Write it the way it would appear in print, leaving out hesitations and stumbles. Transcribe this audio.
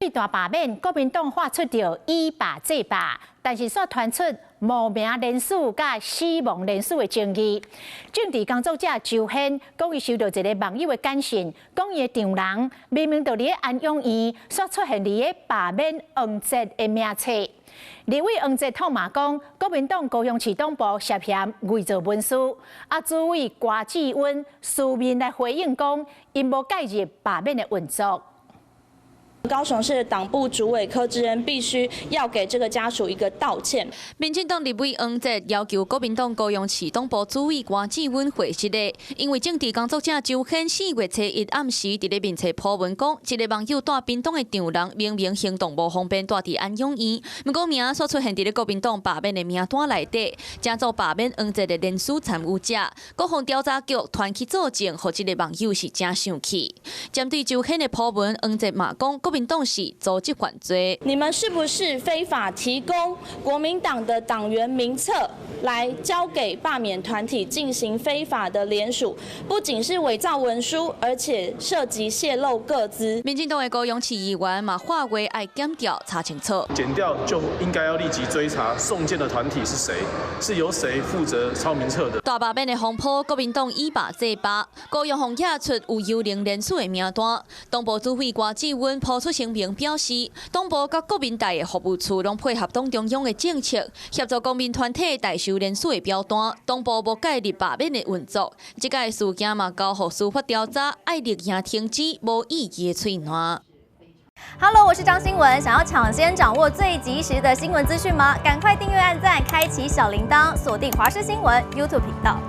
对大罢免，国民党发出着以罢制罢，但是却传出无名人士甲死亡人士的争议。政治工作者周显讲，伊收到一个网友的简讯，讲伊的丈人明明就伫咧安养院，却出现伫咧罢免黄捷的名册。立委黄捷痛骂讲，国民党高雄市党部涉嫌伪造文书。主委郭志温书面来回应讲，因无介入罢免的运作。 高雄市党部主委柯志恩必须要给这个家属一个道歉。民进党立委黄捷要求国民党高雄市党部主委郭志温回释的，因为政治工作者周显4月初1暗时伫咧面册铺文讲，一个网友带屏东的丈人明明行动无方便，带伫安养院，不过名所出现伫咧国民党罢免的名单内底，正做罢免黄捷的人事参与者。国防调查局团起作证，和这个网友是真生气。针对周显的铺文，黄捷骂讲。 国民党是组织犯罪，你们是不是非法提供国民党的党员名册来交给罢免团体进行非法的联署？不仅是伪造文书，而且涉及泄露个资。民进党的高雄市议员嘛，化为爱检调查清楚。检调就应该要立即追查送件的团体是谁，是由谁负责抄名册的。大罢免的风波，国民党以罢制罢，高雄红野出有幽灵人士的名单。党部主委郭志温抛出声明表示，党部甲国民党的服务处拢配合党中央的政策，协助公民团体代收人数的表单。党部无介入罢免的运作，这个事件嘛交予司法调查，爱立即停止无意义的催暖。Hello， 我是张新文，想要抢先掌握最及时的新闻资讯吗？赶快订阅、按赞、开启小铃铛，锁定华视新闻 YouTube 频道。